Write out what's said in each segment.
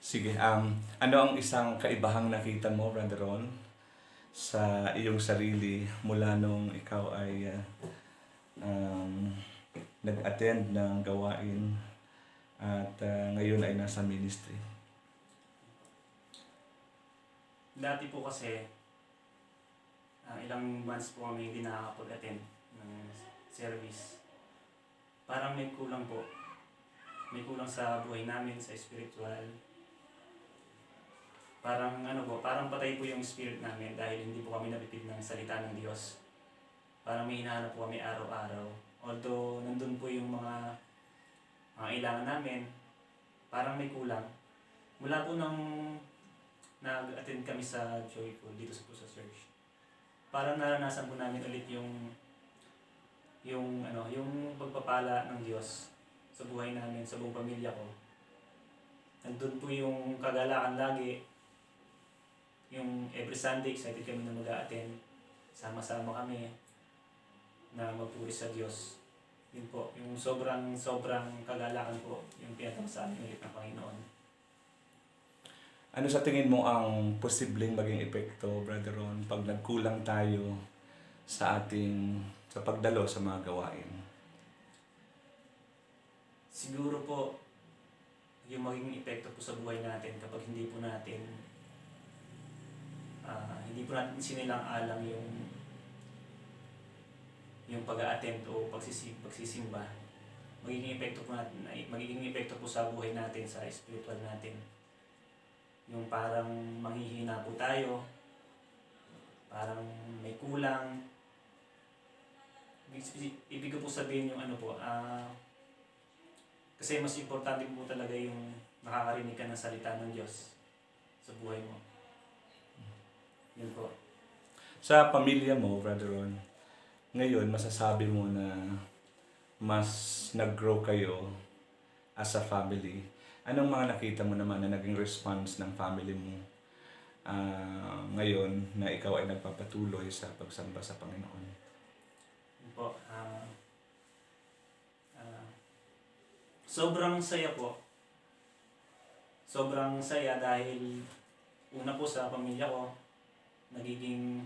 Sige, ano ang isang kaibahang nakita mo, Brother Ron, sa iyong sarili mula nung ikaw ay um, nag-attend ng gawain at ngayon ay nasa ministry? Dati po kasi, ilang months po kami hindi nakakapag-attend ng service. Parang may kulang po. May kulang sa buhay namin, sa spiritual. Parang patay po yung spirit namin dahil hindi po kami napipid ng salita ng Diyos. Parang may hinahanap po kami araw-araw. Although nandun po yung mga kailangan namin, parang may kulang. Mula po nang nag-attend kami sa Joyful dito sa church, parang naranasan po namin ulit yung pagpapala ng Diyos sa buhay namin, sa buong pamilya ko. Nandun po yung kagalakan lagi, yung every Sunday excited kami na mag-a-attend. Sama-sama kami na magpuri sa Diyos. Yun po, yung sobrang kagalakan po yung pinatang sa amin ulit ng Panginoon. Ano sa tingin mo ang posibleng maging epekto, Brother Ron, pag nagkulang tayo sa pagdalo sa mga gawain? Siguro po, yung magiging epekto po sa buhay natin kapag hindi po natin sinilang-alang yung pag-a-attend o pagsisimba. Magiging epekto po sa buhay natin, sa spiritual natin. Yung parang manghihina po tayo, parang may kulang. Ibig ko po sabihin yung kasi mas importante po talaga yung nakakarinig ka ng salita ng Diyos sa buhay mo. Yun po. Sa pamilya mo, Brother Ron, ngayon masasabi mo na mas nag-grow kayo as a family. Anong mga nakita mo naman na naging response ng family mo ngayon na ikaw ay nagpapatuloy sa pagsamba sa Panginoon? Yun po. Sobrang saya po. Sobrang saya dahil una po sa pamilya ko, nagiging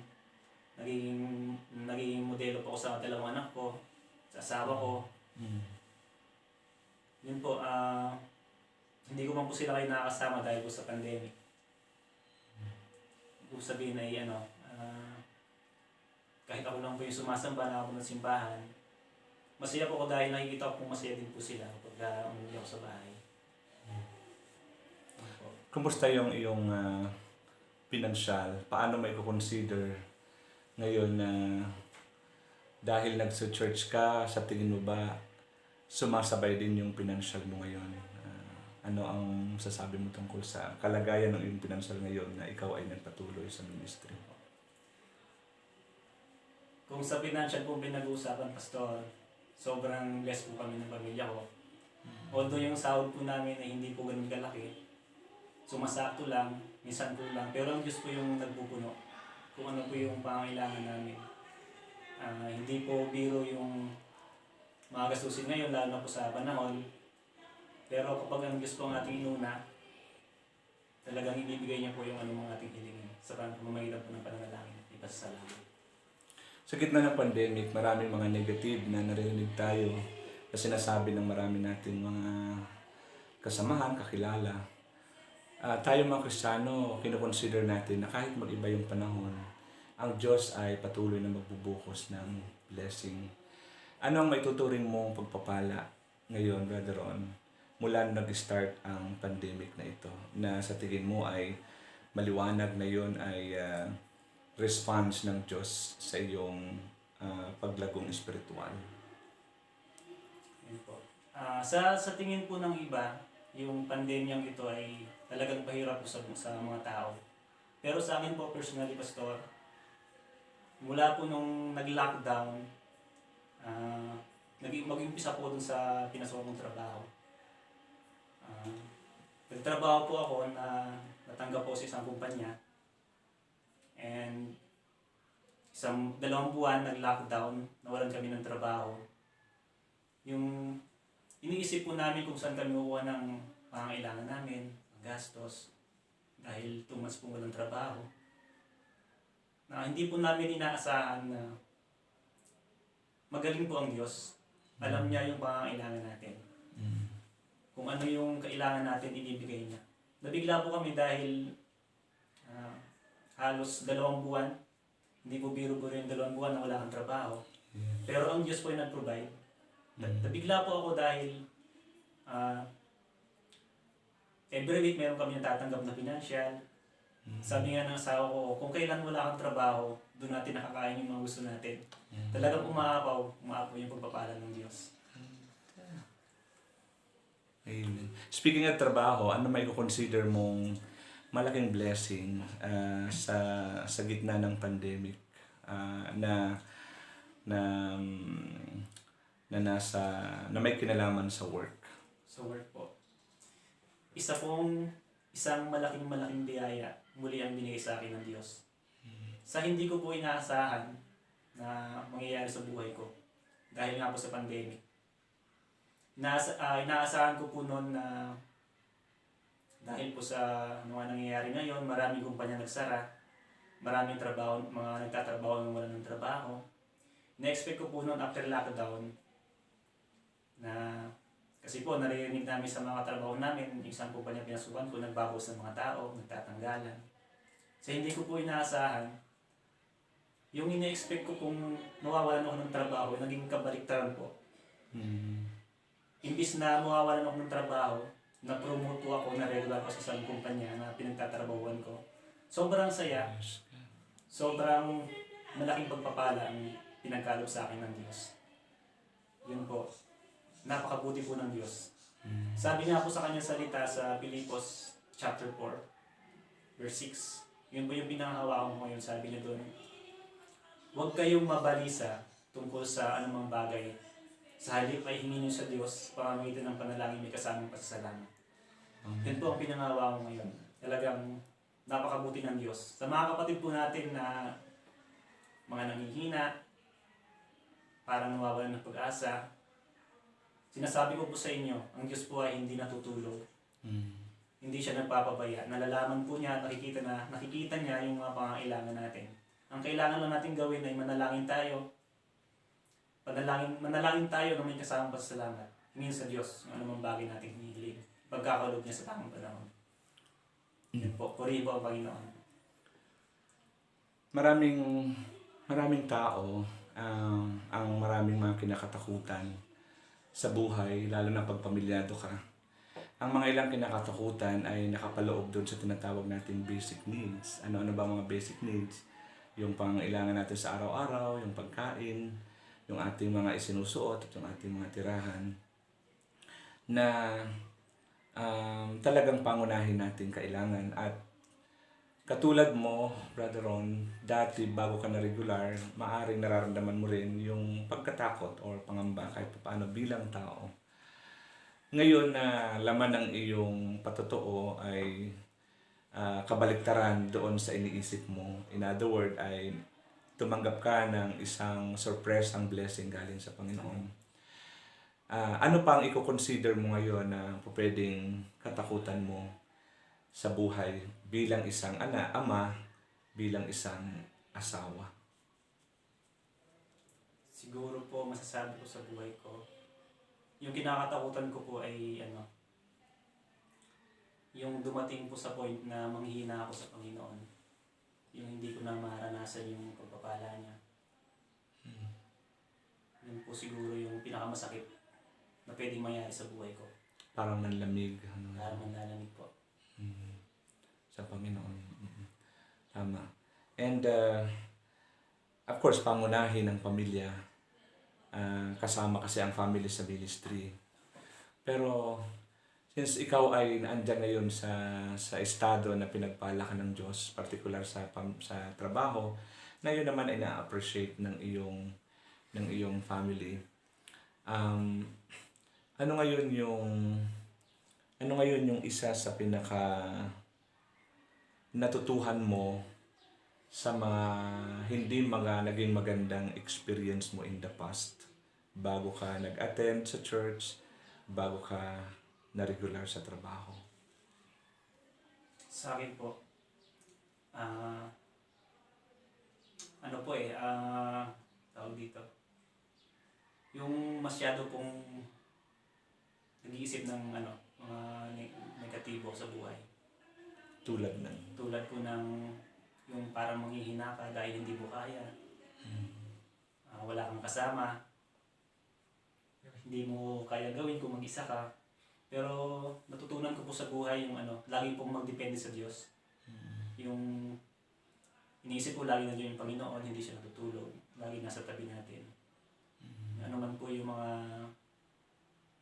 modelo po ako sa dalawang anak ko, sa asawa ko. Yun po, hindi ko man po sila kayo nakakasama dahil po sa pandemic. Kung sabihin ay kahit ako lang po yung sumasamba na ako ng simbahan, masaya po ko dahil nakikita ko kung masaya din po sila pag umuwi ako sa bahay. Kumusta yung iyong pinansyal? Paano may consider ngayon na dahil nagsa-church ka, sa tingin mo ba sumasabay din yung pinansyal mo ngayon? Ano ang sasabi mo tungkol sa kalagayan ng iyong pinansyal ngayon na ikaw ay nagpatuloy sa ministry? Kung sa financial po pinag-uusapan, Pastor, sobrang blessed po kami ng pamilya ko. Although yung sahod po namin ay hindi po ganun kalaki, sumasakto lang, minsan kulang, pero ang Diyos po yung nagpupuno kung ano po yung pangangailangan namin. Hindi po biro yung mga gastusin ngayon, lalo na po sa panahon. Pero kapag ang Diyos po ang ating inuna, talagang ibibigay niya po yung mga ating hilingin sa pamamagitan po ng pananalangin at ipasasalamat. Sa gitna ng pandemic, maraming mga negative na narinig tayo na sinasabi ng marami nating mga kasamahan, kakilala. Tayo mga Kristiyano, kinoconsider natin na kahit mag-iba yung panahon, ang Diyos ay patuloy na magbubuhos ng blessing. Ano ang maituturing mong pagpapala ngayon, Brother Ron, mula nag-start ang pandemic na ito, na sa tingin mo ay maliwanag na yun ay response ng Diyos sa iyong paglagong espiritual? Yun po. Sa tingin po ng iba, yung pandemyang ito ay talagang pahirap po sa mga tao. Pero sa akin po personally, Pastor, mula po nung nag-lockdown, mag-umpisa po dun sa pinasukan kong trabaho. Nagtrabaho po ako na natanggap po sa isang kumpanya. And 2 buwan nag-lockdown, nawalan kami ng trabaho. Yung iniisip po namin kung saan kami kukuha ng pangangailangan namin, gastos, dahil 2 months po walang trabaho, na hindi po namin inaasahan na magaling po ang Diyos. Alam niya yung pangangailangan natin. Kung ano yung kailangan natin, ibibigay niya. Nabigla po kami dahil halos 2 buwan, hindi po biro-biro yung 2 buwan na wala kang trabaho. Pero ang Diyos po yung nag-provide. Nabigla po ako dahil every week meron kami natatanggap na financial. Sabi nga ng asawa ko, kung kailan wala kang trabaho, doon natin nakakain yung mga gusto natin. Talagang umaapaw yung pagpapala ng Diyos. Amen. Speaking of trabaho, ano may consider mong malaking blessing sa gitna ng pandemic na na na may kinalaman sa work? Sa work po. Isang malaking biyaya muli ang binigay sa akin ng Diyos. Sa hindi ko po inaasahan na mangyayari sa buhay ko dahil nga po sa pandemic. Inaasahan ko po noon na dahil po sa mga nangyayari ngayon, maraming kumpanya nagsara, maraming trabaho, mga nagtatrabaho ng wala ng trabaho. Na-expect ko po noon after lockdown na kasi po naririnig namin sa mga trabaho namin, yung isang kumpanya pinasukan ko, nagbabawas ng mga tao, nagtatanggalan. So hindi ko po inaasahan, yung ina-expect ko kung mawawalan ako ng trabaho, naging kabaliktaran po. Imbis na mawawalan ako ng trabaho, na-promote po ako na regular ako sa isang kumpanya na pinagtatrabahuan ko. Sobrang saya, sobrang malaking pagpapala ang pinagkaloob sa akin ng Diyos. Yun po. Napakabuti po ng Diyos. Sabi nga po sa kanyang salita sa Pilipos chapter 4, verse 6. Yun po yung pinanghahawakan ko ngayon. Sabi niya doon, huwag kayong mabalisa tungkol sa anumang bagay. Sa halip ay hingin niyo sa Diyos pamamagitan ng panalangin may kasamang pasasalamat. Yun po ang pinanghahawakan ko ngayon. Talagang napakabuti ng Diyos. Sa mga kapatid po natin na mga nanghihina, parang nawawalan ng pag-asa, sinasabi ko po sa inyo, ang Diyos po ay hindi natutulog. Hindi siya nagpapabaya. Nalalaman po niya, nakikita niya yung mga pangangailangan natin. Ang kailangan lang natin gawin ay manalangin tayo. Manalangin tayo na may kasamang pasasalamat. Hingin sa Diyos yung anumang bagay natin hinihiling. Pagkakaloob niya sa tamang panahon. Yun po, purihin po ang Panginoon. Maraming tao ang maraming mga kinakatakutan sa buhay, lalo na pag pamilyado ka. Ang mga ilang kinakatakutan ay nakapaloob doon sa tinatawag nating basic needs. Ano-ano ba mga basic needs? Yung pangailangan natin sa araw-araw, yung pagkain, yung ating mga isinusuot at yung ating mga tirahan na talagang pangunahin natin kailangan. At katulad mo, Brother Ron, dati bago ka na regular, maaring nararamdaman mo rin yung pagkatakot or pangamba kahit paano bilang tao. Ngayon na laman ng iyong patotoo ay kabaliktaran doon sa iniisip mo. In other word ay tumanggap ka ng isang sorpresang blessing galing sa Panginoon. Ano pa ang i-consider mo ngayon na pwedeng katakutan mo sa buhay bilang isang ama, bilang isang asawa? Siguro po masasabi ko sa buhay ko, yung kinakatakutan ko po ay yung dumating po sa point na manghihina ako sa Panginoon. Yung hindi ko na maranasan yung pagpapala niya. Yun po siguro yung pinakamasakit na pwedeng mangyari sa buhay ko. Parang manlamig. Parang manlalamig po. Sa Panginoon. Tama. And of course, pangunahin ang pamilya. Kasama kasi ang family sa ministry. Pero since ikaw ay naandyan ngayon sa estado na pinagpala ka ng Diyos, particular sa trabaho, na yun naman ay na-appreciate ng iyong family. Ano ngayon yung isa sa pinaka natutuhan mo sa mga hindi naging magandang experience mo in the past bago ka nag-attend sa church, bago ka na regular sa trabaho? Sa akin po, ah, ano po tawag dito, yung masyado pong nag-iisip ng mga negatibo sa buhay. Tulad ng... Tulad po ng yung parang manghihina ka dahil hindi mo kaya, wala kang kasama, hindi mo kaya gawin kung mag-isa ka. Pero natutunan ko po sa buhay yung lagi pong magdepende sa Diyos. Yung iniisip ko lagi nandiyan yung Panginoon, hindi siya natutulog. Lagi nasa tabi natin. Ano man po yung mga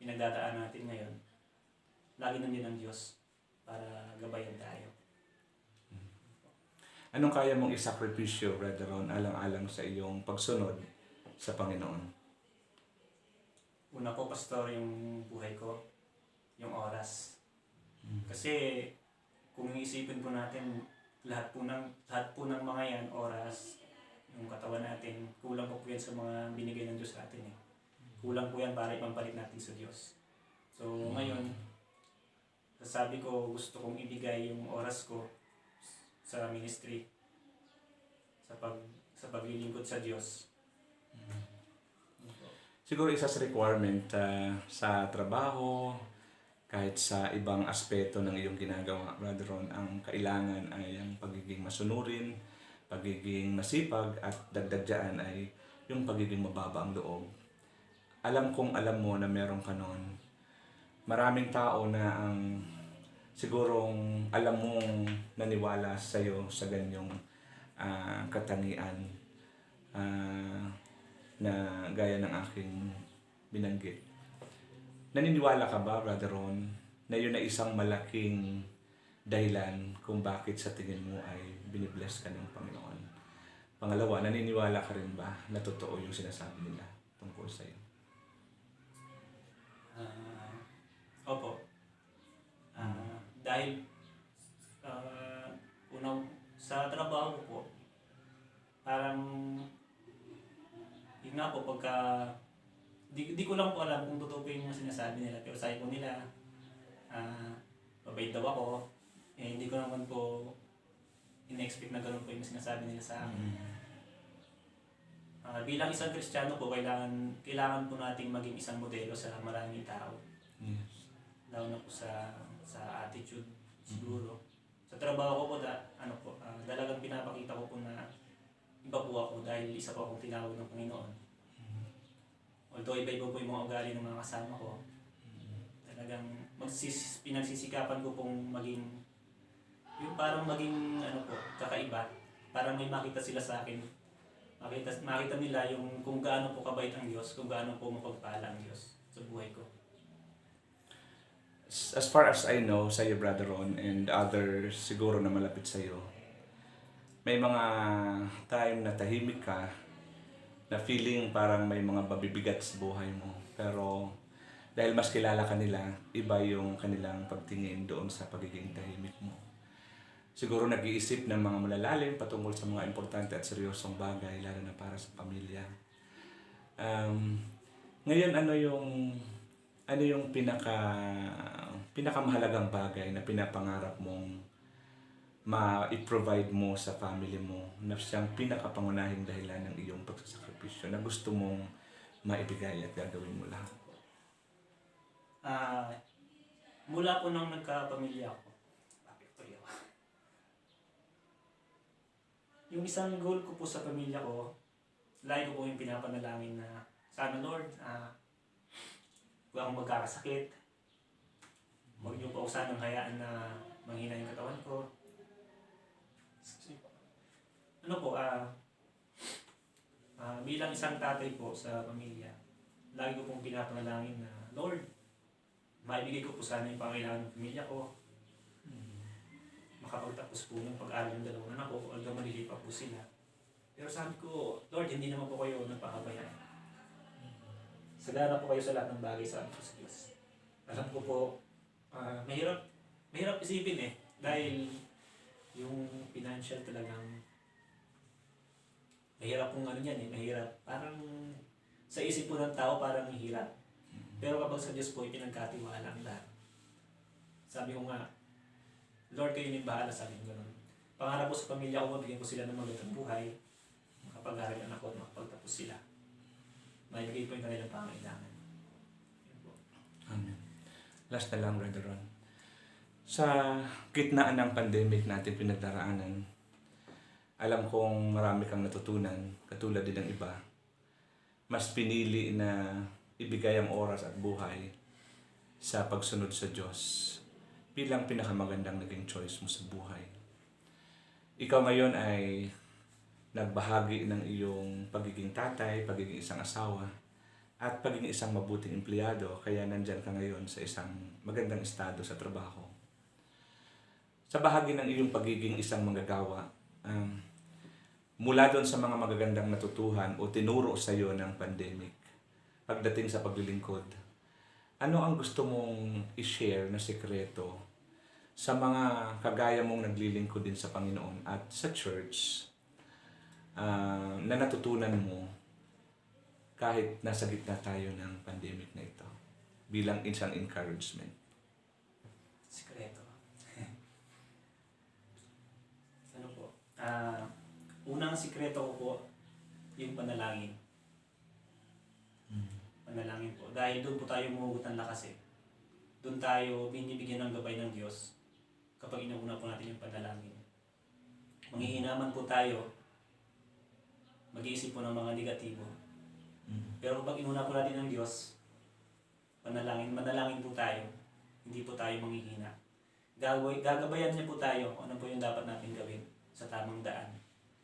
pinagdadaan natin ngayon, lagi nandiyan ang Diyos para gabayan tayo. Anong kaya mong isakripisyo, Brother Ron, alang-alang sa iyong pagsunod sa Panginoon? Una po, Pastor, yung buhay ko, yung oras. Kasi kung iisipin po natin, lahat po ng mga yan, oras, yung katawan natin, kulang po yan sa mga binigay ng Diyos sa atin eh. Kulang po yan para ipampalit natin sa Diyos. So ngayon, sabi ko, gusto kong ibigay yung oras ko sa ministry, sa paglilingkod sa Diyos. Siguro isa sa requirement sa trabaho, kahit sa ibang aspeto ng iyong ginagawa, Brother Ron, ang kailangan ay ang pagiging masunurin, pagiging masipag, at dagdag dyan ay yung pagiging mababa ang loob. Alam kong alam mo na meron ka noon. Maraming tao na ang sigurong alam mong naniwala sa iyo sa ganyong katangian na gaya ng aking binanggit. Naniniwala ka ba, Brother Ron, na yun ay isang malaking dahilan kung bakit sa tingin mo ay binibless ka ng Panginoon? Pangalawa, naniniwala ka rin ba na totoo yung sinasabi nila tungkol sa iyo? Opo. Dahil unang sa trabaho ko po, parang yun nga po pagka di ko lang po alam kung totoo po yung sinasabi nila, pero sabi po nila mabait daw ako, hindi ko naman po in-expect na gano'n po yung sinasabi nila sa akin. Bilang isang Kristiyano po, kailangan po nating maging isang modelo sa maraming tao. Yes. Lalo na po sa attitude siguro. Sa trabaho ko po, talagang pinapakita ko po na iba po ako dahil isa po akong tinawag ng Panginoon. Although iba-iba po yung mga ugali ng mga kasama ko, talagang pinagsisikapan ko pong maging, yung parang maging kakaiba, parang may makita sila sa akin. Makita nila yung kung gaano po kabait ang Diyos, kung gaano po mapagpala ang Diyos sa buhay ko. As far as I know, sa iyo, Brother Ron, and others siguro na malapit sa iyo, may mga time na tahimik ka, na feeling parang may mga babibigat sa buhay mo. Pero dahil mas kilala ka nila, iba yung kanilang pagtingin doon sa pagiging tahimik mo. Siguro nag-iisip ng mga malalalim patungkol sa mga importante at seryosong bagay, lalo na para sa pamilya. Ngayon, ano yung pinakamahalagang bagay na pinapangarap mong ma-provide mo sa family mo, na siyang pinakapangunahing dahilan ng iyong pagsasakripisyo na gusto mong maibigay at gagawin mo lahat? Mula po nung nagkapamilya ako, yung isang goal ko po sa pamilya ko, lagi ko po yung pinapanalangin na sana Lord, huwag akong magkakasakit. Huwag niyo po ako sanang hayaan na manghina yung katawan ko. Bilang isang tatay po sa pamilya, lagi ko pong pinapanalangin na Lord, maibigay ko po sana yung pangailangan ng pamilya ko. Makapagtapos po ng pag-aaral ng dalawang anak ko, although maliliit pa po sila. Pero sabi ko, Lord, hindi naman po kayo nagpakabayaan. Sagana po kayo sa lahat ng bagay, sabi ko sa Diyos. Alam ko po, mahirap isipin eh. Dahil yung financial talagang mahirap kung mahirap. Parang sa isip po ng tao parang mahirap. Pero kapag sa Diyos po, ipinagkatiwala ang lahat. Sabi ko nga, Lord, kayo yung bahala sa akin, gano'n. Pangarap ko sa pamilya ko, bigyan ko sila ng magandang buhay, makapag-aral ang anak ko, makapagtapos sila. Maibigay ko yung kanilang pangailangan. Yun po. Amen. Last na lang, Brother Ron. Sa gitnaan ng pandemic natin pinagdaraanan, alam kong marami kang natutunan, katulad din ng iba. Mas pinili na ibigay ang oras at buhay sa pagsunod sa Diyos bilang pinakamagandang naging choice mo sa buhay. Ikaw ngayon ay nagbahagi ng iyong pagiging tatay, pagiging isang asawa, at pagiging isang mabuting empleyado, kaya nandyan ka ngayon sa isang magandang estado sa trabaho. Sa bahagi ng iyong pagiging isang manggagawa, mula doon sa mga magagandang natutuhan o tinuro sa iyo ng pandemic, pagdating sa paglilingkod, ano ang gusto mong i-share na sekreto sa mga kagaya mong naglilingkod din sa Panginoon at sa church na natutunan mo kahit nasa gitna tayo ng pandemic na ito bilang isang encouragement? Sikreto. Ano po? Unang sikreto ko po, yung panalangin. Panalangin po. Dahil doon po tayo umugot ng lakas eh. Doon tayo binibigyan ng gabay ng Diyos kapag inuuna po natin yung panalangin. Manghihinaman po tayo, mag-iisip po ng mga negatibo. Pero kapag inuna po natin ng Diyos, manalangin po tayo, hindi po tayo manghihina. Gagabayan niya po tayo kung ano po yung dapat natin gawin sa tamang daan.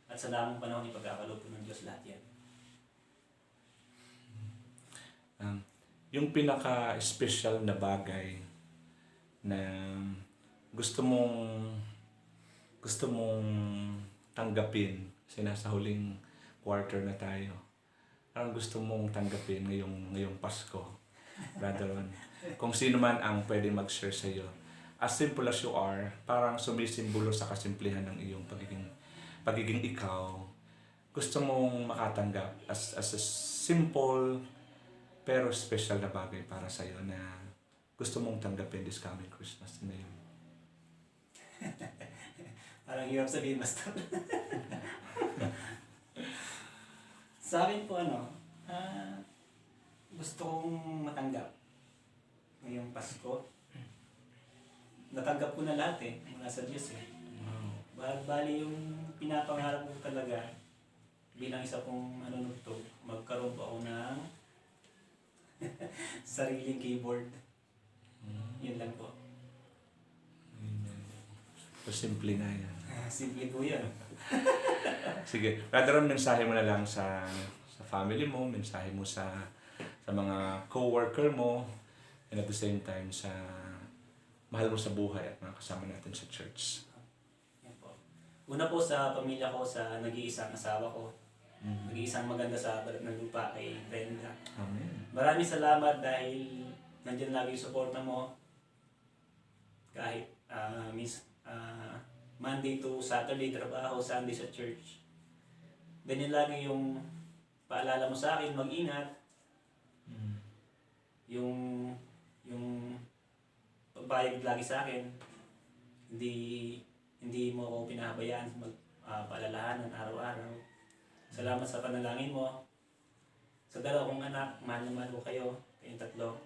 At sa tamang panahon, ipagkakalob po ng Diyos lahat yan. Yung pinaka-special na bagay na gusto mong tanggapin kasi nasa huling quarter na tayo. Ang gusto mong tanggapin ngayong Pasko, Brother Ron. Kung sino man ang pwede mag-share sa iyo. As simple as you are, parang sumisimbolo sa kasimplihan ng iyong pagiging ikaw. Gusto mong makatanggap as a simple pero special na bagay para sa iyo na gusto mong tanggapin this coming Christmas na yun. Parang hirap sabihin, Pastor. Sa akin po gusto kong matanggap ngayong Pasko. Natanggap ko na lahat mula sa Diyos Bali yung pinapangarap ko talaga bilang isa kong manunugtog, magkaroon po ako ng sariling keyboard. Yun lang po. So, simple na yan. Simple po yan. Sige, Brother Ron, mensahe mo na lang sa family mo, mensahe mo sa mga co-worker mo, and at the same time sa mahal mo sa buhay at mga kasama natin sa church. Yan po. Una po sa pamilya ko, sa nag-iisang asawa ko, nag-iisang maganda sa balat ng lupa kay Brenda. Amen. Maraming salamat dahil nandiyan lagi yung suporta mo. Kahit Monday to Saturday trabaho, Sunday sa church. Ganyan lagi yung paalala mo sa akin, mag-ingat. Yung pagbayag lagi sa akin, hindi mo ako pinahabayaan paalalahanan araw-araw. Salamat sa panalangin mo. Sa dalawa kong anak, mahal na mahal ko kayo, kayong tatlo.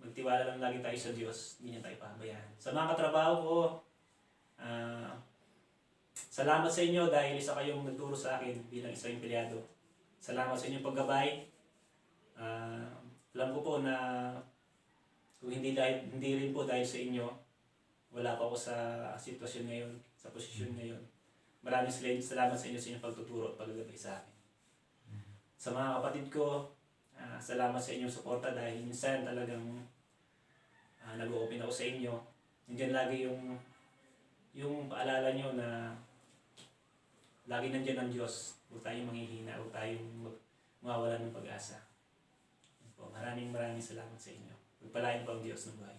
Magtiwala lang lagi tayo sa Diyos, hindi niya tayo pahabayaan. Sa mga katrabaho ko, salamat sa inyo dahil isa kayong nagturo sa akin bilang isang empleyado. Salamat sa inyong paggabay. Alam ko po na kung hindi rin po dahil sa inyo, wala pa ako sa sitwasyon ngayon, sa posisyon ngayon. Maraming salamat sa inyo sa inyong pagtuturo at paggabay sa akin. Sa mga kapatid ko, salamat sa inyong suporta dahil minsan talagang nag-open ako sa inyo. Nandiyan lagi yung paalala nyo na lagi nandiyan ang Diyos. Huwag tayong manghihina, huwag tayong mawawala ng pag-asa. Maraming salamat sa inyo. Pagpalain po ang Diyos ng buhay.